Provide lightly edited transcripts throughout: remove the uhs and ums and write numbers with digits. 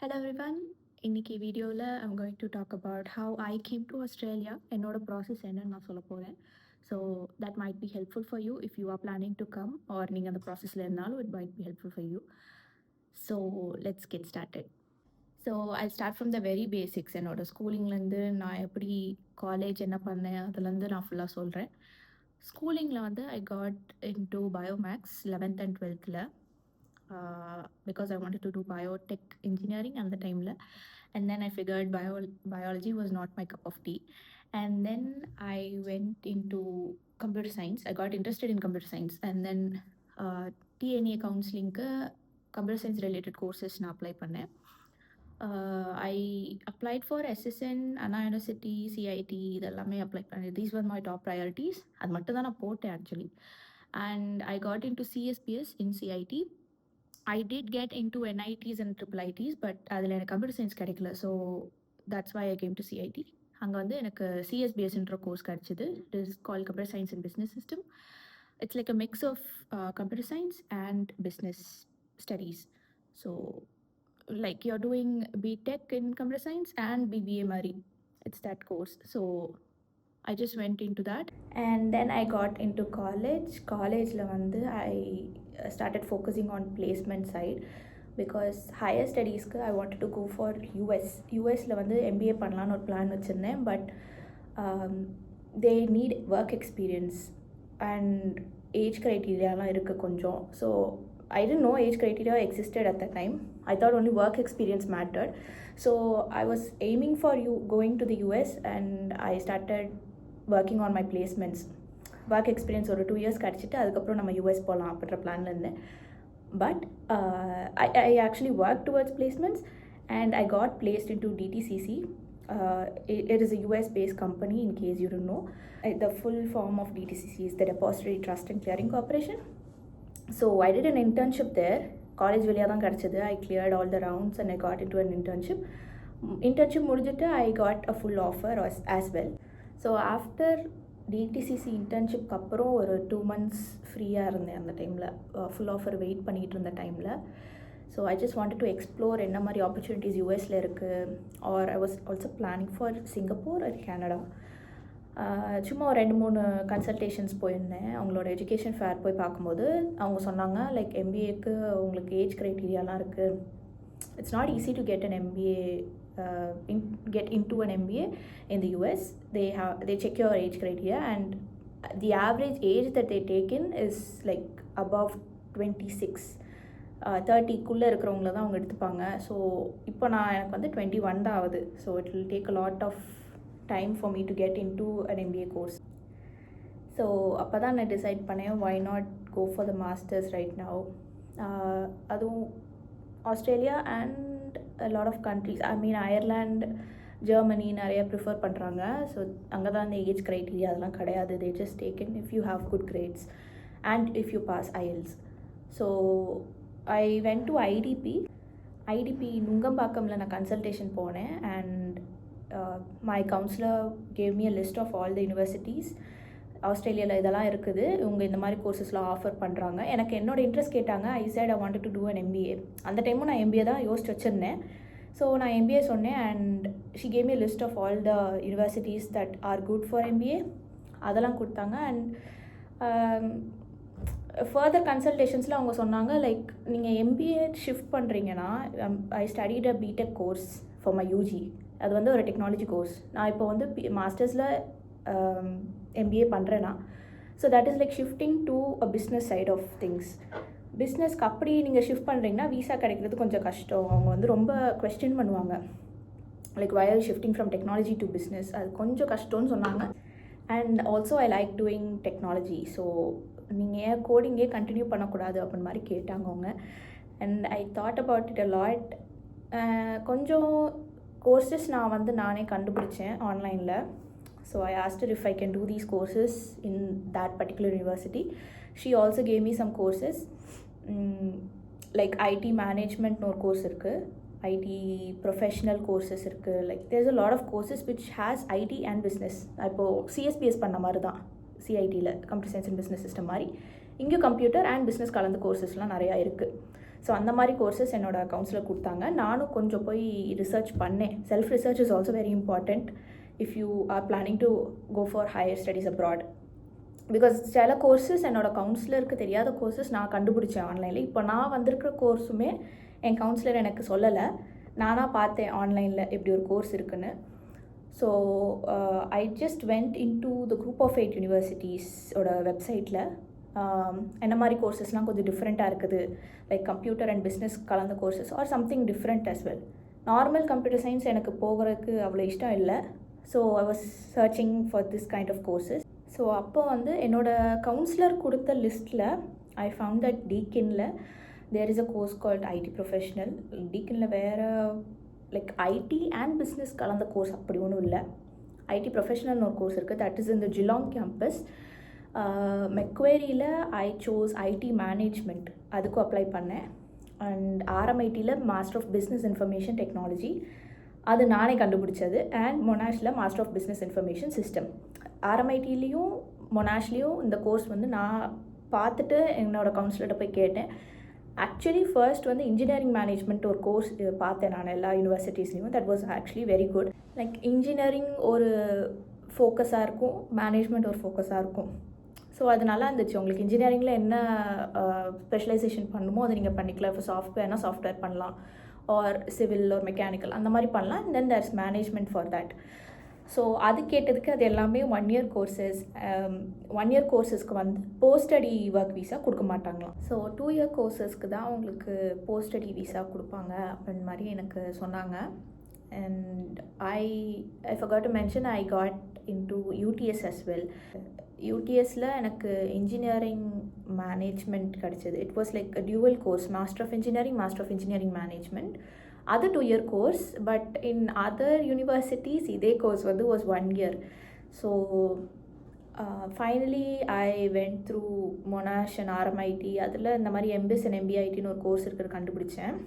Hello everyone. இன்னைக்கு வீடியோவில் I'm going to talk about how I came to Australia. என்னோட process என்னன்னு நான் சொல்ல போகிறேன். So that might be helpful for you if you are planning to come or நீங்கள் அந்த ப்ராசஸில் இருந்தாலும் it might be helpful for you. So let's get started. So I start from the very basics. என்னோட ஸ்கூலிங்லேருந்து நான் எப்படி college என்ன பண்ணேன் அதுலேருந்து நான் ஃபுல்லாக சொல்கிறேன். ஸ்கூலிங்கில் வந்து I got into biomaths 11th and 12th because I wanted to do biotech engineering at the time. And then I figured biology was not my cup of tea. And then I went into computer science. I got interested in computer science. And then TNA counseling computer science related courses na apply பண்ணேன். I applied for SSN, Anna University, CIT, இதெல்லாமே apply பண்ணேன். These were my top priorities. அது மட்டும் தான் நான் போட்டேன் actually. And I got into CSPS in CIT. I did get into NITs and triple ITs, but அதில் எனக்கு கம்ப்யூட்டர் சயின்ஸ் கிடைக்கல. So that's why I came to CIT. அங்கே வந்து எனக்கு சிஎஸ்பிஎஸ்ன்ற கோர்ஸ் கிடச்சிது. It is call computer science and business system. It's like a mix of computer science and business studies. So like you are doing BTech in computer science and BBA மாதிரி. It's that course. So I just went into that, and then I got into college. Collegeல வந்து I started focusing on placement side because higher studiesக்கு I wanted to go for USல வந்து MBA பண்ணலான்னு ஒரு plan வச்சுருந்தேன். But they need work experience and age criteria இருக்குது கொஞ்சம். So I didn't know age criteria existed at that time. I thought only work experience mattered. So I was aiming for going to the US, and I started working on my placements. Work experience ஒரு 2 years கிடச்சிட்டு அதுக்கப்புறம் நம்ம US போகலாம் அப்படின்ற பிளானில் இருந்தேன். But I actually worked towards placements, and I got placed into DTCC. It is a US-based company, in case you don't know. The full form of DTCC is the Depository Trust and Clearing Corporation. So I did an internship there. College வழியாக தான் கிடச்சிது. I cleared all the rounds and I got into an internship. Internship முடிஞ்சிட்டு I got a full offer as well. So after DTCC இன்டர்ன்ஷிப்க்கு அப்புறம் ஒரு 2 months ஃப்ரீயாக இருந்தேன் அந்த டைமில். ஃபுல் ஆஃபர் வெயிட் பண்ணிகிட்டு இருந்த டைமில். So I just wanted to explore என்ன மாதிரி ஆப்பர்ச்சுனிட்டிஸ் யூஎஸில் இருக்குது. Or I was also planning for Singapore and Canada. சும்மா ஒரு 2-3 கன்சல்டேஷன்ஸ் போயிருந்தேன். அவங்களோட எஜுகேஷன் ஃபேர் போய் பார்க்கும்போது அவங்க சொன்னாங்க லைக் எம்பிஏக்கு உங்களுக்கு ஏஜ் க்ரைட்டீரியாலாம் இருக்குது. It's not easy to get an MBA. Get into an MBA in the US. They check your age criteria, and the average age that they take in is like above 26. 30க்குள்ளே இருக்கிறவங்கள தான் அவங்க எடுத்துப்பாங்க. So இப்போ எனக்கு வந்து 21 தான் ஆகுது. So it will take a lot of time for me to get into an MBA course. So அப்போ தான் நான் டிசைட் பண்ணேன், why not go for the masters right now. அதுவும் Australia and a lot of countries, I mean Ireland, Germany நிறைய prefer பண்ணுறாங்க. So அங்கே தான் இந்த ஏஜ் க்ரைட்டீரியா அதெல்லாம் கிடையாது. they just take in if you have good grades and if you pass IELTS. So I went to IDP நுங்கம்பாக்கம்ல நான் consultation போனேன். and my counselor gave me a list of all the universities. ஆஸ்திரேலியாவில் இதெல்லாம் இருக்குது, இவங்க இந்த மாதிரி கோர்சஸ்லாம் offer பண்ணுறாங்க. எனக்கு என்னோட இன்ட்ரெஸ்ட் கேட்டாங்க. ஐ said I wanted to do an MBA. அந்த டைமும் நான் MBA தான் யோசிச்சு வச்சுருந்தேன். ஸோ நான் MBA சொன்னேன், and she gave me a list of all the universities that are good for MBA. அதெல்லாம் கொடுத்தாங்க. அண்ட் ஃபர்தர் கன்சல்டேஷன்ஸில் அவங்க சொன்னாங்க லைக் நீங்கள் MBA ஷிஃப்ட் பண்ணுறீங்கன்னா, I studied a BTech course for my UG. அது வந்து ஒரு டெக்னாலஜி கோர்ஸ். நான் இப்போ வந்து மாஸ்டர்ஸில் MBA பண்ணுறேன்னா, so that is like shifting to a business side of things. பிஸ்னஸ்க்கு அப்படி நீங்கள் ஷிஃப்ட் பண்ணுறீங்கன்னா விசா கிடைக்கிறது கொஞ்சம் கஷ்டம். அவங்க வந்து ரொம்ப குவெஸ்டின் பண்ணுவாங்க, like why are you shifting from technology to business. அது கொஞ்சம் கஷ்டம்னு சொன்னாங்க. And also I like doing technology. So நீங்கள் ஏன் கோடிங்கே கண்டினியூ பண்ணக்கூடாது அப்படின்னு மாதிரி கேட்டாங்க அவங்க. And I thought about it a lot. கொஞ்சம் கோர்சஸ் நான் வந்து நானே கண்டுபிடிச்சேன் ஆன்லைனில். So I asked her if I can do these courses in that particular university. She also gave me some courses, like IT management no course irukku, IT professional courses irukku. Like there's a lot of courses which has IT and business. இப்போ CSPS பண்ண மாதிரி தான் CITல computer science and business system மாதிரி இங்கே computer and business கலந்த கோர்சஸ்லாம் நிறையா இருக்குது. So அந்த மாதிரி கோர்சஸ் என்னோடய கவுன்சிலர் கொடுத்தாங்க. நானும் கொஞ்சம் போய் ரிசர்ச் பண்ணேன். Self research is also very important if you are planning to go for higher studies abroad. Because சில கோர்சஸ் என்னோடய கவுன்சிலருக்கு தெரியாத கோர்சஸ் நான் கண்டுபிடிச்சேன் ஆன்லைனில். இப்போ நான் வந்திருக்கிற கோர்ஸுமே என் கவுன்சிலர் எனக்கு சொல்லலை, நானாக பார்த்தேன் ஆன்லைனில் எப்படி ஒரு கோர்ஸ் இருக்குன்னு. So I just went in to the group of 8 யூனிவர்சிட்டிஸோட வெப்சைட்டில் என்ன மாதிரி கோர்சஸ்லாம் கொஞ்சம் டிஃப்ரெண்ட்டாக இருக்குது, லைக் கம்ப்யூட்டர் அண்ட் பிஸ்னஸ் கலந்த courses or something different as well. Normal computer science எனக்கு போகிறதுக்கு அவ்வளோ இஷ்டம் இல்லை. So I was searching for this kind of courses. So அப்போ வந்து என்னோடய கவுன்சிலர் கொடுத்த லிஸ்ட்டில் ஐ ஃபவுண்ட் தட் டீக்கினில் there is a course called IT professional. டீக்கினில் வேறு லைக் ஐடி அண்ட் பிஸ்னஸ் கலந்த கோர்ஸ் அப்படி ஒன்றும் இல்லை. ஐடி ப்ரொஃபஷ்னல்னு ஒரு கோர்ஸ் இருக்குது, that is in the Geelong campus. மெக்வேரியில் ஐ சோஸ் ஐடி மேனேஜ்மெண்ட், அதுக்கும் அப்ளை பண்ணேன். அண்ட் ஆர்எம்ஐடியில் master of business information technology, அது நானே கண்டுபிடிச்சது. அண்ட் மொனாஷில் master of business information system. ஆர்எம்ஐடிலையும் மொனாஷ்லேயும் இந்த கோர்ஸ் வந்து நான் பார்த்துட்டு என்னோடய கவுன்சிலர்கிட்ட போய் கேட்டேன். ஆக்சுவலி ஃபர்ஸ்ட் வந்து இன்ஜினியரிங் மேனேஜ்மெண்ட் ஒரு கோர்ஸ் பார்த்தேன் நான் எல்லா யூனிவர்சிட்டிஸ்லேயும். That was actually very good. Like engineering ஒரு ஃபோக்கஸாக இருக்கும், மேனேஜ்மெண்ட் ஒரு ஃபோக்கஸாக இருக்கும். ஸோ அது நல்லா இருந்துச்சு. உங்களுக்கு இன்ஜினியரிங்கில் என்ன ஸ்பெஷலைசேஷன் பண்ணுமோ அதை நீங்கள் பண்ணிக்கலாம். இப்போ சாஃப்ட்வேர்னால் சாஃப்ட்வேர் பண்ணலாம், ஆர் சிவில் ஒரு மெக்கானிக்கல் அந்த மாதிரி பண்ணலாம். And then there is management for that. So அது கேட்டதுக்கு அது எல்லாமே 1 year கோர்சஸ். 1 year கோர்சஸ்க்கு வந்து போஸ்ட் ஸ்டடி ஒர்க் வீசா கொடுக்க மாட்டாங்களாம். ஸோ 2 year கோர்சஸ்க்கு தான் உங்களுக்கு போஸ்ட் ஸ்டடி வீசா கொடுப்பாங்க அப்படின்னு மாதிரி எனக்கு சொன்னாங்க. And I forgot to mention I got into UTS as well. யூடிஎஸில் எனக்கு இன்ஜினியரிங் மேனேஜ்மெண்ட் கிடச்சிது. It was like a dual course, master of engineering, master of engineering management. அது 2 year course. But in other universities இதே course வந்து was 1 year. So finally I went through Monash and RMIT. அதில் இந்த மாதிரி MBS and எம்பிஐடின்னு ஒரு course இருக்கிறது கண்டுபிடிச்சேன்.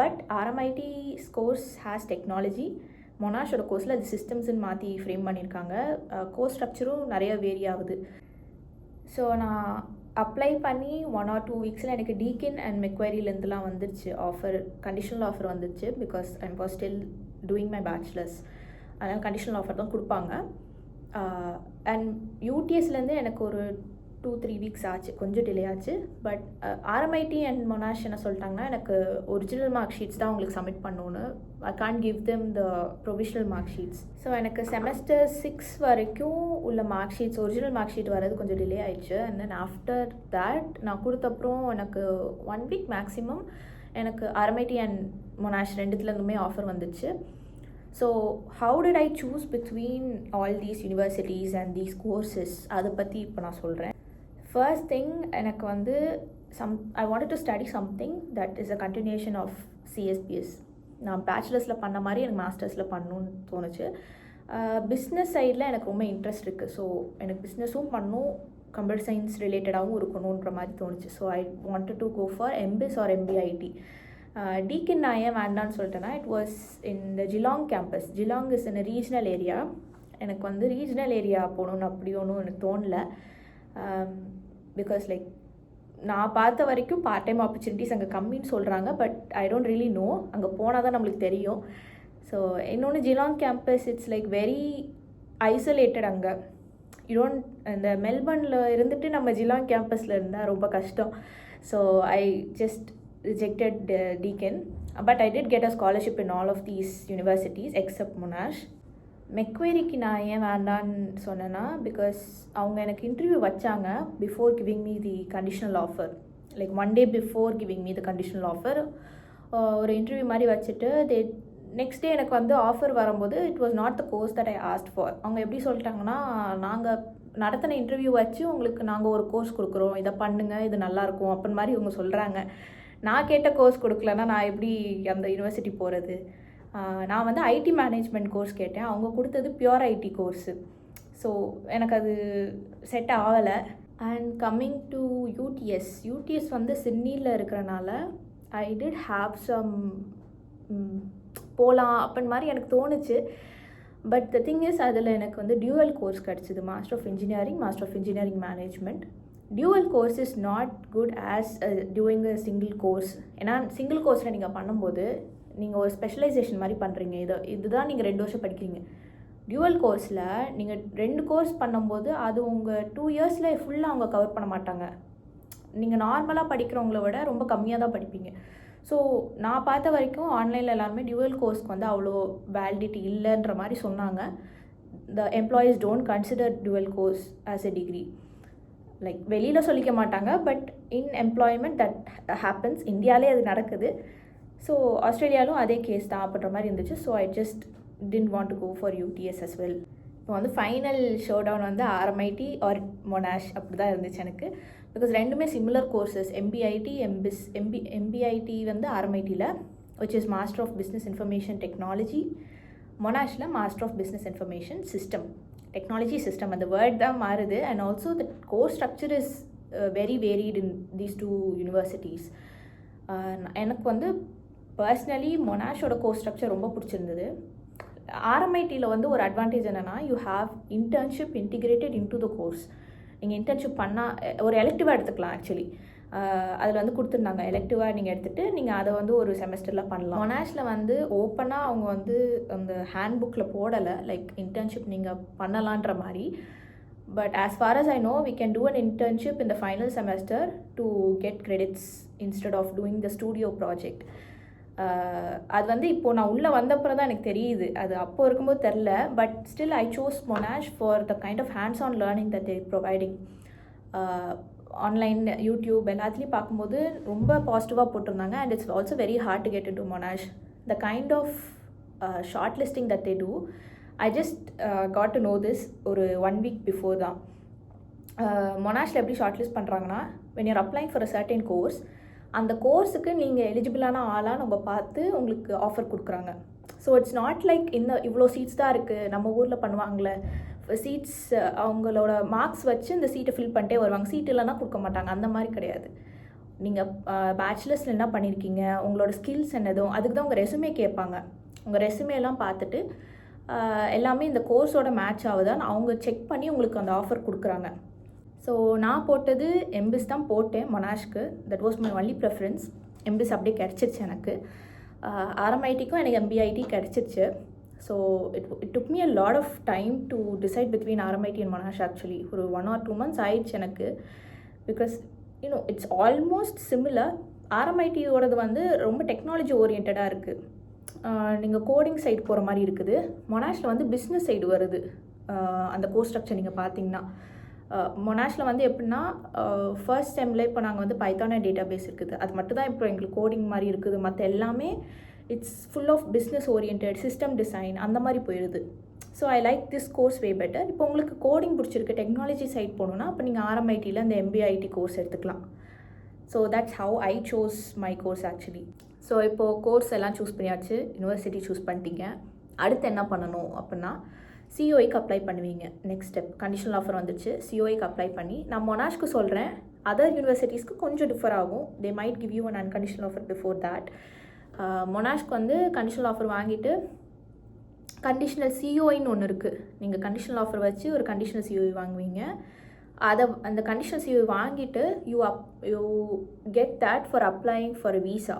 But RMIT course has technology. மொனாஷோட கோர்ஸில் அது சிஸ்டம்ஸ்ன்னு மாற்றி ஃப்ரேம் பண்ணியிருக்காங்க. கோர்ஸ் ஸ்ட்ரக்சரும் நிறைய வேரி ஆகுது. ஸோ நான் அப்ளை பண்ணி 1 or 2 weeksல எனக்கு டீக்கின் அண்ட் மெக்வேரியிலேருந்துலாம் வந்துருச்சு ஆஃபர், கண்டிஷனல் ஆஃபர் வந்துருச்சு. Because I was still doing my bachelors, அதனால் கண்டிஷனல் ஆஃபர் தான் கொடுப்பாங்க. அண்ட் யூடிஎஸ்லேருந்து எனக்கு ஒரு 2-3 weeks ஆச்சு, கொஞ்சம் டிலே ஆச்சு. பட் ஆர்எம்ஐடி அண்ட் மொனாஷ் என்ன சொல்லிட்டாங்கன்னா, எனக்கு ஒரிஜினல் மார்க் ஷீட்ஸ் தான் உங்களுக்கு சப்மிட் பண்ணணுன்னு. I can't give them the provisional mark sheets. So எனக்கு செமஸ்டர் 6 வரைக்கும் உள்ள mark sheets, original mark sheet வரது கொஞ்சம் டிலே ஆயிடுச்சு. அண்ட் தென் ஆஃப்டர் தேட் நான் கொடுத்தப்புறம் எனக்கு 1 week மேக்ஸிமம் எனக்கு ஆர்எம்ஐடி அண்ட் மொனாஷ் ரெண்டுத்துலேருந்துமே ஆஃபர் வந்துச்சு. So how did I choose between all these universities and these courses, அதை பற்றி இப்போ நான் சொல்கிறேன். ஃபர்ஸ்ட் திங், எனக்கு வந்து I wanted to study something that is a continuation of CSBS. நான் பேச்சுலர்ஸில் பண்ண மாதிரி எனக்கு மாஸ்டர்ஸில் பண்ணணுன்னு தோணுச்சு. பிஸ்னஸ் சைடில் எனக்கு ரொம்ப இன்ட்ரெஸ்ட் இருக்குது. ஸோ எனக்கு பிஸ்னஸும் பண்ணணும், கம்ப்யூட்டர் சயின்ஸ் ரிலேட்டடாகவும் இருக்கணுன்ற மாதிரி தோணுச்சு. So I wanted to go for MBS or MBIT. Deakin நான் ஏன் வேண்டான்னு சொல்லிட்டேன்னா, it was in the Geelong campus. Geelong is in regional area. எனக்கு வந்து ரீஜனல் ஏரியா போகணுன்னு அப்படி ஒன்றும் எனக்கு தோணலை. பிகாஸ் லைக் நான் பார்த்த வரைக்கும் பார்ட் டைம் ஆப்பர்ச்சுனிட்டிஸ் அங்கே கம்மின்னு சொல்கிறாங்க. But I don't really know, அங்கே போனால் தான் நம்மளுக்கு தெரியும். ஸோ இன்னொன்று Geelong campus it's like very isolated. அங்கே இந்த மெல்பர்னில் இருந்துட்டு நம்ம ஜிலாங் கேம்பஸில் இருந்தால் ரொம்ப கஷ்டம். So I just rejected Deakin, but I did get a scholarship in all of these universities except Monash. மெக்வேரிக்கு நான் ஏன் வேண்டான்னு சொன்னேன்னா, பிகாஸ் அவங்க எனக்கு இன்டர்வியூ வச்சாங்க before giving me the conditional offer. Like 1 day before giving me the conditional offer ஒரு interview மாதிரி வச்சுட்டு நெக்ஸ்ட் டே எனக்கு வந்து ஆஃபர் வரும்போது it was not the course that I asked for. அவங்க எப்படி சொல்லிட்டாங்கன்னா, நாங்கள் நடத்தின இன்டர்வியூ வச்சு உங்களுக்கு நாங்கள் ஒரு கோர்ஸ் கொடுக்குறோம், இதை பண்ணுங்கள், இது நல்லாயிருக்கும் அப்படின்னு மாதிரி இவங்க சொல்கிறாங்க. நான் கேட்ட கோர்ஸ் கொடுக்கலன்னா நான் எப்படி அந்த யூனிவர்சிட்டி போகிறது? நான் வந்து ஐடி மேனேஜ்மெண்ட் கோர்ஸ் கேட்டேன், அவங்க கொடுத்தது பியூர் ஐடி கோர்ஸு. ஸோ எனக்கு அது செட் ஆகலை. அண்ட் கம்மிங் டு யூடிஎஸ் வந்து சிட்னியில் இருக்கிறனால ஐ டிட் ஹாவ் சம் போகலாம் அப்படின்னு மாதிரி எனக்கு தோணுச்சு. பட் த திங் இஸ், அதில் எனக்கு வந்து டியூவல் கோர்ஸ் கிடச்சிது, master of engineering, master of engineering management. Dual course is not good as doing a single course. ஏன்னா சிங்கிள் கோர்ஸில் நீங்கள் பண்ணும்போது நீங்கள் ஒரு ஸ்பெஷலைசேஷன் மாதிரி பண்ணுறீங்க. இதுதான் நீங்கள் 2 வருஷம் படிக்கிறீங்க. டியூவல் கோர்ஸில் நீங்கள் 2 கோர்ஸ் பண்ணும்போது அது உங்கள் 2 இயர்ஸில் ஃபுல்லாக அவங்க கவர் பண்ண மாட்டாங்க. நீங்கள் நார்மலாக படிக்கிறவங்கள விட ரொம்ப கம்மியாக தான் படிப்பீங்க. ஸோ நான் பார்த்த வரைக்கும் ஆன்லைனில் எல்லாருமே டியூவல் கோர்ஸ்க்கு வந்து அவ்வளோ வேலிடிட்டி இல்லைன்ற மாதிரி சொன்னாங்க. த employees don't consider dual course as a degree. Like வெளியில் சொல்லிக்க மாட்டாங்க, but in employment that happens. இந்தியாவிலே அது நடக்குது. ஸோ ஆஸ்திரேலியாவிலும் அதே கேஸ் தான் அப்படின்ற மாதிரி இருந்துச்சு. So I just didn't want to go for UTS as well. இப்போ வந்து ஃபைனல் ஷோ டவுன் வந்து RMIT ஆர் மொனாஷ் அப்படி தான் இருந்துச்சு எனக்கு. பிகாஸ் ரெண்டுமே சிமிலர் கோர்சஸ். MBIT வந்து RMITயில் which is master of business information technology, மொனாஷில் master of business information system technology system. அந்த வேர்ட் தான் மாறுது. And also the course structure is very varied in these 2 universities. எனக்கு வந்து பர்சனலி மொனாஷோட கோர்ஸ் ஸ்ட்ரக்சர் ரொம்ப பிடிச்சிருந்தது. RMITயில் வந்து ஒரு அட்வான்டேஜ் என்னென்னா you have internship integrated into the course. நீங்கள் இன்டர்ன்ஷிப் பண்ணால் ஒரு எலெக்டிவாக எடுத்துக்கலாம். ஆக்சுவலி அதில் வந்து கொடுத்துருந்தாங்க, எலெக்டிவாக நீங்கள் எடுத்துகிட்டு நீங்கள் அதை வந்து ஒரு செமஸ்டரில் பண்ணலாம். மொனாஷில் வந்து ஓப்பனாக அவங்க வந்து அந்த ஹேண்ட் புக்கில் போடலை லைக் இன்டர்ன்ஷிப் நீங்கள் பண்ணலான்ற மாதிரி. But as for as I know we can do an internship in the final semester to get credits instead of doing the studio project. அது வந்து இப்போது நான் உள்ளே வந்தப்பறம் தான் எனக்கு தெரியுது. அது அப்போது இருக்கும்போது தெரில. But still I choose Monash for the kind of hands on learning that they providing. Online YouTube எல்லாத்துலேயும் பார்க்கும்போது ரொம்ப பாசிட்டிவாக போட்டிருந்தாங்க. And it's also very hard to get into Monash. The kind of short listing that they do, I just got to know this ஒரு 1 week before தான். மொனாஷில் எப்படி short list பண்ணுறாங்கன்னா, when you're applying for a certain course, அந்த கோர்ஸுக்கு நீங்கள் எலிஜிபிளான ஆளாக நம்ம பார்த்து உங்களுக்கு ஆஃபர் கொடுக்குறாங்க. ஸோ இட்ஸ் நாட் லைக் இவ்வளோ சீட்ஸ் தான் இருக்குது, நம்ம ஊரில் பண்ணுவாங்களே சீட்ஸ் அவங்களோட மார்க்ஸ் வச்சு இந்த சீட்டை ஃபில் பண்ணிட்டே வருவாங்க. சீட் இல்லைன்னா கொடுக்க மாட்டாங்க. அந்த மாதிரி கிடையாது. நீங்கள் பேச்சுலர்ஸில் என்ன பண்ணியிருக்கீங்க, உங்களோட ஸ்கில்ஸ் என்னதோ அதுக்கு தான் உங்கள் ரெசுமே கேட்பாங்க. உங்கள் ரெசுமேலாம் பார்த்துட்டு எல்லாமே இந்த கோர்ஸோட மேட்ச் ஆகுதான்னு அவங்க செக் பண்ணி உங்களுக்கு அந்த ஆஃபர் கொடுக்குறாங்க. ஸோ நான் போட்டது எம்பிஸ் தான் போட்டேன் மொனாஷ்க்கு. That was my only preference. MBIS அப்படியே கிடச்சிருச்சு எனக்கு. RMITக்கும் எனக்கு MBIT கிடச்சிருச்சு. So it took me a lot of time to decide between RMIT and Monash. Actually ஒரு 1 or 2 months ஆயிடுச்சு எனக்கு. Because it's almost similar. RMITயோடது வந்து ரொம்ப டெக்னாலஜி ஓரியன்டாக இருக்குது. நீங்கள் கோடிங் சைடு போகிற மாதிரி இருக்குது. மொனாஷில் வந்து பிஸ்னஸ் சைடு வருது. அந்த கோர்ஸ் ஸ்ட்ரக்சர் நீங்கள் பார்த்தீங்கன்னா மொனாஷில் வந்து எப்படின்னா ஃபர்ஸ்ட் செம்மில் இப்போ நாங்கள் வந்து பைத்தான் அண்ட் டேட்டா பேஸ் இருக்குது. அது மட்டும் தான் இப்போ எங்களுக்கு கோடிங் மாதிரி இருக்குது. மற்ற எல்லாமே it's full of business orient, system design அந்த மாதிரி போயிடுது. So I like this course way better. இப்போ உங்களுக்கு கோடிங் பிடிச்சிருக்கு, டெக்னாலஜி சைட் போகணுன்னா அப்போ நீங்கள் RMITயில் அந்த MBIT கோர்ஸ் எடுத்துக்கலாம். So that's how I chose my course actually. So இப்போது கோர்ஸ் எல்லாம் சூஸ் பண்ணியாச்சு, யூனிவர்சிட்டி சூஸ் பண்ணிட்டீங்க. அடுத்து என்ன பண்ணணும் அப்படின்னா COEக்கு அப்ளை பண்ணுவீங்க. நெக்ஸ்ட் ஸ்டெப் கண்டிஷனல் ஆஃபர் வந்துச்சு. COEக்கு அப்ளை பண்ணி நான் மொனாஷ்க்கு சொல்கிறேன். அதர் யூனிவர்சிட்டிஸ்க்கு கொஞ்சம் டிஃபர் ஆகும். They might give you an unconditional offer before that. மொனாஷ்க்கு வந்து கண்டிஷனல் ஆஃபர் வாங்கிட்டு கண்டிஷனல் COEன்னு ஒன்று இருக்குது. நீங்கள் கண்டிஷனல் ஆஃபர் வச்சு ஒரு கண்டிஷனல் COE வாங்குவீங்க. அந்த கண்டிஷனல் COE வாங்கிட்டு you get that for applying for visa.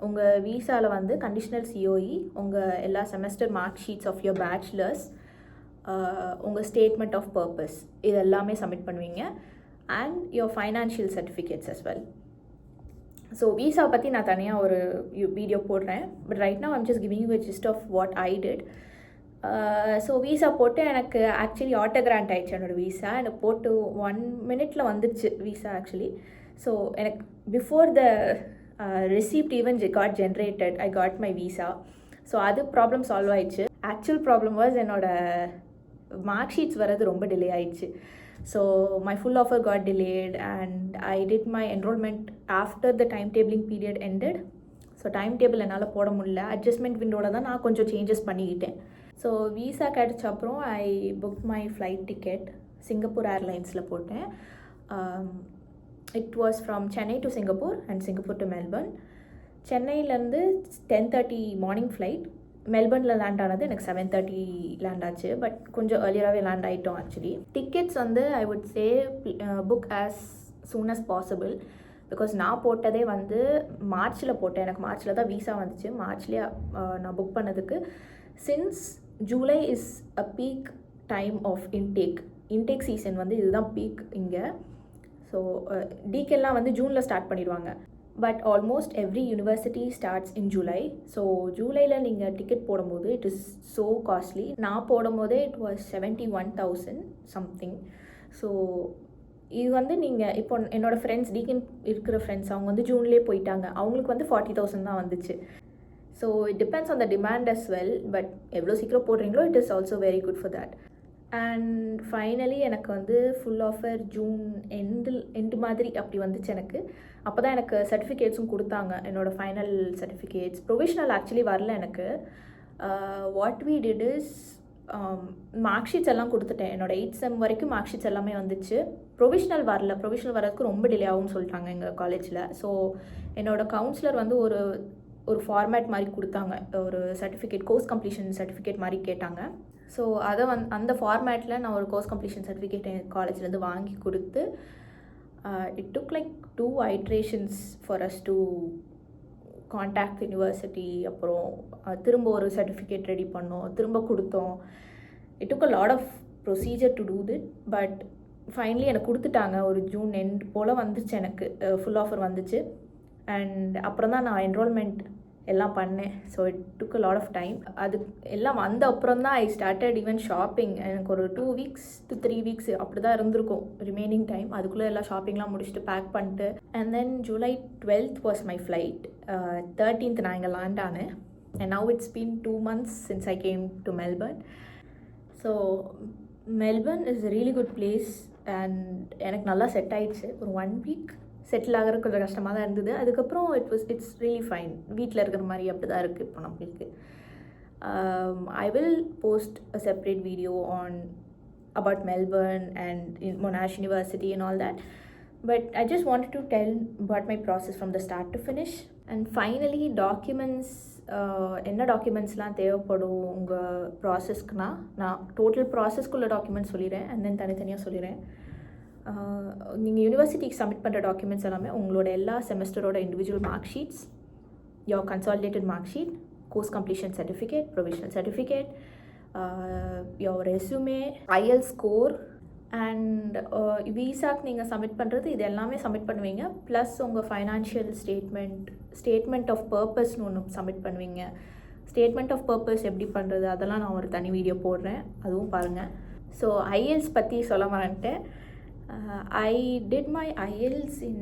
உங்கள் வீசாவில் வந்து கண்டிஷனல் COE, உங்கள் எல்லா semester mark sheets of your bachelors, உங்கள் ஸ்டேட்மெண்ட் ஆஃப் பர்பஸ் இது எல்லாமே சப்மிட் பண்ணுவீங்க. And your financial certificates as well. So visa பற்றி நான் தனியாக ஒரு வீடியோ போடுறேன். But right now I'm just giving you a gist of what I did. So visa போட்டு எனக்கு ஆக்சுவலி ஆட்டோ கிராண்ட் ஆயிடுச்சு என்னோடய வீசா. எனக்கு போட்டு 1 minute வந்துடுச்சு வீசா ஆக்சுவலி. ஸோ எனக்கு before the receipt even got generated, I got my visa. So அது problem solve ஆயிடுச்சு. ஆக்சுவல் ப்ராப்ளம் வாஸ் என்னோட மார்க் ஷீட்ஸ் வரது ரொம்ப டிலே ஆயிடுச்சு. So my full offer got delayed and I did my enrolment after the time tabling period ended. So time table என்னால் போட முடியல. Adjustment விண்டோவில் தான் நான் கொஞ்சம் சேஞ்சஸ் பண்ணிக்கிட்டேன். ஸோ வீசா கிடச்ச அப்புறம் I book my flight ticket Singapore ஏர்லைன்ஸில் போட்டேன். It was from Chennai to Singapore and Singapore to Melbourne. சென்னையிலேருந்து 10:30 மார்னிங் ஃப்ளைட், மெல்பர்னில் லேண்ட் ஆனது எனக்கு 7:30 லேண்ட் ஆச்சு. பட் கொஞ்சம் ஏர்லியராகவே லேண்ட் ஆகிட்டோம். ஆக்சுவலி டிக்கெட்ஸ் வந்து I would say book as soon as possible. Because நான் போட்டதே வந்து மார்ச்சில் போட்டேன். எனக்கு மார்ச்சில் தான் வீசா வந்துச்சு. மார்ச்லேயே நான் புக் பண்ணதுக்கு since July is a peak time of intake season வந்து இதுதான் பீக் இங்கே. ஸோ டிகெல்லாம் வந்து ஜூனில் ஸ்டார்ட் பண்ணிடுவாங்க. But almost every university starts in July. So ஜூலையில் நீங்கள் டிக்கெட் போடும்போது இட் இஸ் ஸோ காஸ்ட்லி. நான் போடும்போதே இட் வாஸ் 71,000 சம்திங். ஸோ இது வந்து நீங்கள் இப்போ என்னோடய ஃப்ரெண்ட்ஸ் டிகன் இருக்கிற ஃப்ரெண்ட்ஸ் அவங்க வந்து ஜூன்லேயே போயிட்டாங்க. அவங்களுக்கு வந்து 40,000 தான் வந்துச்சு. So it depends on the demand as well. But எவ்வளோ சீக்கிரம் போடுறீங்களோ it is also very good for that. And finally எனக்கு வந்து ஃபுல் ஆஃபர் ஜூன் எண்டு மாதிரி அப்படி வந்துச்சு எனக்கு. அப்போ தான் எனக்கு சர்டிஃபிகேட்ஸும் கொடுத்தாங்க, என்னோடய ஃபைனல் சர்டிஃபிகேட்ஸ். ப்ரொவிஷ்னல் ஆக்சுவலி வரல எனக்கு. What we did is mark sheets எல்லாம் கொடுத்துட்டேன். என்னோடய 8th செம் வரைக்கும் மார்க் ஷீட்ஸ் எல்லாமே வந்துச்சு. ப்ரொவிஷ்னல் வரல. ப்ரொவிஷ்னல் வரதுக்கு ரொம்ப டிலே ஆகும்னு சொல்லிட்டாங்க எங்கள் காலேஜில். ஸோ என்னோடய கவுன்சிலர் வந்து ஒரு ஃபார்மேட் மாதிரி கொடுத்தாங்க, ஒரு சர்டிஃபிகேட், கோர்ஸ் கம்ப்ளீஷன் சர்டிஃபிகேட் மாதிரி கேட்டாங்க. ஸோ அதை அந்த ஃபார்மேட்டில் நான் ஒரு கோர்ஸ் கம்ப்ளீஷன் சர்டிஃபிகேட் எங்கள் காலேஜ்லேருந்து வாங்கி கொடுத்து it took like 2 iterations for us to contact university. அப்புறம் திரும்ப ஒரு சர்டிஃபிகேட் ரெடி பண்ணோம், திரும்ப கொடுத்தோம். It took a lot of procedure to do that. But finally எனக்கு கொடுத்துட்டாங்க. ஒரு ஜூன் எண்ட் போல் வந்துச்சு எனக்கு ஃபுல் ஆஃபர் வந்துச்சு. அண்ட் அப்புறம் தான் நான் என்ரோல்மெண்ட் எல்லாம் பண்ணேன். So it took a lot of time. அது எல்லாம் வந்த அப்புறம் தான் ஐ ஸ்டார்டட் ஈவன் ஷாப்பிங். எனக்கு ஒரு 2 weeks to 3 weeks அப்படி தான் இருந்திருக்கும் ரிமைனிங் டைம். அதுக்குள்ளே எல்லாம் ஷாப்பிங்லாம் முடிச்சுட்டு பேக் பண்ணிட்டு and then July 12th was my flight. 13th நான் இங்கே லேண்ட் ஆனேன். And now it's been 2 months since I came to Melbourne. So Melbourne is a really good place and எனக்கு நல்லா செட் ஆயிடுச்சு. ஒரு 1 week செட்டில் ஆகிறது கொஞ்சம் கஷ்டமாக தான் இருந்தது. அதுக்கப்புறம் இட்ஸ் ரியலி ஃபைன். வீட்டில் இருக்கிற மாதிரி அப்படி தான் இருக்குது இப்போ நம்மளுக்கு. I will post a separate video on about Melbourne and Monash University and all that. But I just wanted to tell about my process from the start to finish. And finally documents, என்ன டாக்குமெண்ட்ஸ்லாம் தேவைப்படும் உங்கள் ப்ராசஸ்க்குனா நான் total ப்ராசஸ்க்குள்ள documents சொல்லிடுறேன் and then தனித்தனியாக சொல்லிடுறேன். நீங்கள் யூனிவர்சிட்டிக்கு submit பண்ணுற டாக்குமெண்ட்ஸ் எல்லாமே உங்களோட எல்லா செமஸ்டரோட individual mark sheets, your consolidated mark sheet, course completion certificate, provisional certificate, your resume, IELTS score and விசாக்கு நீங்கள் சப்மிட் பண்ணுறது இது எல்லாமே சப்மிட் பண்ணுவீங்க. ப்ளஸ் உங்கள் ஃபைனான்ஷியல் ஸ்டேட்மெண்ட் ஆஃப் பர்பஸ்னு ஒன்று சப்மிட் பண்ணுவீங்க. ஸ்டேட்மெண்ட் ஆஃப் பர்பஸ் எப்படி பண்ணுறது அதெல்லாம் நான் ஒரு தனி வீடியோ போடுறேன், அதுவும் பாருங்கள். ஸோ IELTS பற்றி சொல்ல மாட்டேன். I did my IELTS in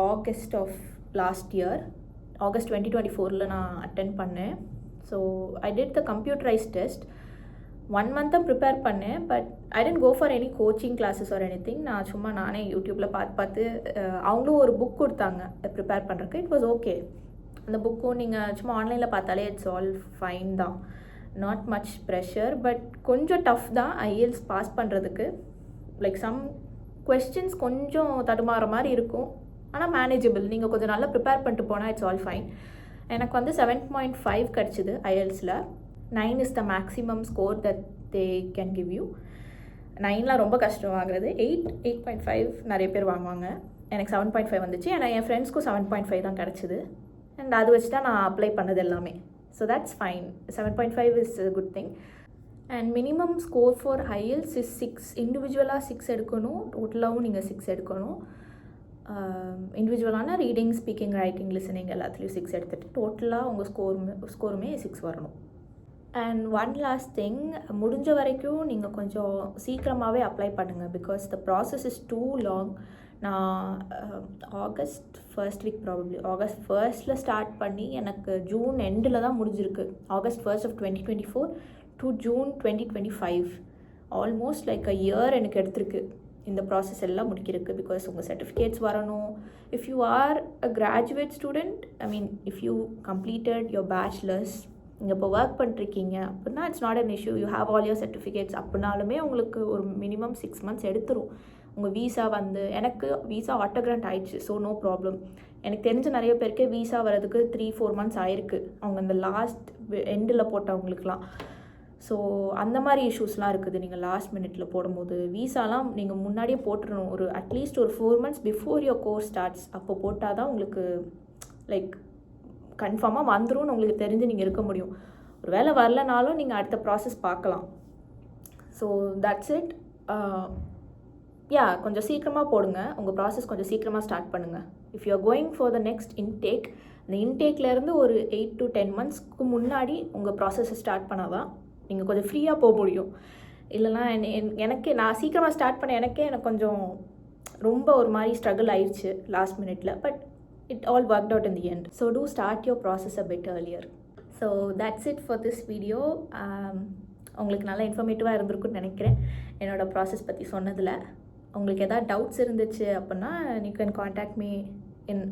August of last year. August 2024 நான் அட்டென்ட் பண்ணேன். So I did the computerized test. 1 month தான் ப்ரிப்பேர் பண்ணேன். But I didn't go for any coaching classes or anything. நான் சும்மா நானே யூடியூப்பில் பார்த்து அவங்களும் ஒரு புக் கொடுத்தாங்க ப்ரிப்பேர் பண்ணுறதுக்கு. It was okay. அந்த புக்கும் நீங்கள் சும்மா ஆன்லைனில் பார்த்தாலே இட்ஸ் ஆல் ஃபைன் தான், நாட் மச் ப்ரெஷர். பட் கொஞ்சம் டஃப் தான் IELTS பாஸ் பண்ணுறதுக்கு. லைக் சம் கொஸ்டின்ஸ் கொஞ்சம் தடுமாற மாதிரி இருக்கும், ஆனால் மேனேஜபிள். நீங்கள் கொஞ்சம் நல்லா ப்ரிப்பேர் பண்ணிட்டு போனால் இட்ஸ் ஆல் ஃபைன். எனக்கு வந்து 7.5 கிடச்சிது IELTSல. 9 is the maximum score that they can give you. 9லாம் ரொம்ப கஷ்டம் வாங்குறது. 8.5 நிறைய பேர் வாங்குவாங்க. எனக்கு 7.5 வந்துச்சு. ஏன்னா என் ஃப்ரெண்ட்ஸ்க்கும் 7.5 தான் கிடச்சிது. அண்ட் அது வச்சு தான் நான் அப்ளை பண்ணது எல்லாமே. So that's fine. 7.5 is a good thing. And minimum score for IELTS is 6. இண்டிவிஜுவலாக 6 எடுக்கணும், டோட்டலாகவும் நீங்கள் 6 எடுக்கணும். இண்டிவிஜுவலான ரீடிங், ஸ்பீக்கிங், ரைட்டிங், லிசனிங் எல்லாத்துலேயும் 6 எடுத்துகிட்டு டோட்டலாக உங்கள் ஸ்கோருமே 6 வரணும். அண்ட் ஒன் லாஸ்ட் திங், முடிஞ்ச வரைக்கும் நீங்கள் கொஞ்சம் சீக்கிரமாகவே அப்ளை பண்ணுங்கள். Because the process is too long. நான் August first week probably August ஃபர்ஸ்ட்டில் ஸ்டார்ட் பண்ணி எனக்கு ஜூன் எண்டில் தான் முடிஞ்சிருக்கு. August 1st of 2024 to June 2025. Almost like a year எனக்கு எடுத்திருக்கு இந்த ப்ராசஸ் எல்லாம் முடிக்கிறதுக்கு. பிகாஸ் உங்கள் சர்டிஃபிகேட்ஸ் வரணும். If you R a graduate student, I mean if you completed your bachelors, நீங்கள் இப்போ ஒர்க் பண்ணிருக்கீங்க அப்படின்னா it's not an issue. You have all your certificates. அப்படின்னாலுமே உங்களுக்கு ஒரு மினிமம் 6 months எடுத்துரும். உங்கள் வீசா வந்து எனக்கு வீசா ஆட்டோ கிராண்ட் ஆயிடுச்சு. So no problem. எனக்கு தெரிஞ்ச நிறைய பேருக்கு வீசா வரதுக்கு 3-4 months ஆயிருக்கு, அவங்க அந்த லாஸ்ட் எண்டில் போட்டவங்களுக்குலாம். ஸோ அந்த மாதிரி இஷ்யூஸ்லாம் இருக்குது. நீங்கள் லாஸ்ட் மினிட்ல போடும்போது வீசாலாம் நீங்கள் முன்னாடியே போட்டுடணும். ஒரு அட்லீஸ்ட் ஒரு 4 months before your course starts அப்போ போட்டால் தான் உங்களுக்கு லைக் கன்ஃபார்மாக வந்துரும்னு உங்களுக்கு தெரிஞ்சு நீங்கள் இருக்க முடியும். ஒரு வேளை வரலனாலும் நீங்கள் அடுத்த ப்ராசஸ் பார்க்கலாம். So that's it. கொஞ்சம் சீக்கிரமாக போடுங்க. உங்கள் ப்ராசஸ் கொஞ்சம் சீக்கிரமாக ஸ்டார்ட் பண்ணுங்கள். If you are going for the next intake, அந்த இன்டேக்லேருந்து ஒரு 8 to 10 monthsக்கு முன்னாடி உங்கள் ப்ராசஸை ஸ்டார்ட் பண்ணால் தான் நீங்கள் கொஞ்சம் ஃப்ரீயாக போக முடியும். இல்லைனா நான் சீக்கிரமாக ஸ்டார்ட் பண்ண எனக்கு கொஞ்சம் ரொம்ப ஒரு மாதிரி ஸ்ட்ரகிள் ஆயிடுச்சு லாஸ்ட் மினிட்ல. But it all worked out in the end. So do start your process a bit earlier. So that's it for this video. உங்களுக்கு நல்லா இன்ஃபர்மேட்டிவாக இருந்திருக்குன்னு நினைக்கிறேன் என்னோடய ப்ராசஸ் பற்றி சொன்னதில். உங்களுக்கு எதாவது டவுட்ஸ் இருந்துச்சு அப்படின்னா you can contact me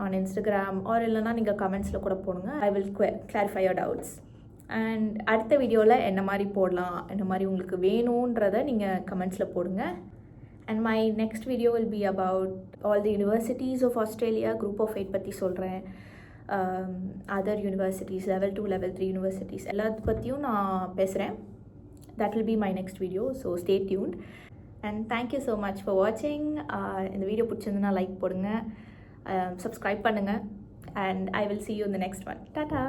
on Instagram or இல்லைனா நீங்கள் கமெண்ட்ஸில் கூட போடுங்க. I will clarify your doubts. And அடுத்த வீடியோவில் என்ன மாதிரி போடலாம், என்ன மாதிரி உங்களுக்கு வேணுன்றதை நீங்கள் கமெண்ட்ஸில் போடுங்க. And my next video will be about all the universities of Australia, group of 8 பற்றி சொல்கிறேன். Other universities, level 2, level 3 universities எல்லாத்து பற்றியும் நான் பேசுகிறேன். That will be my next video, so stay tuned. And thank you so much for watching. இந்த video பிடிச்சிருந்துன்னா like போடுங்க, subscribe பண்ணுங்கள், and I will see you in the next one. Tata!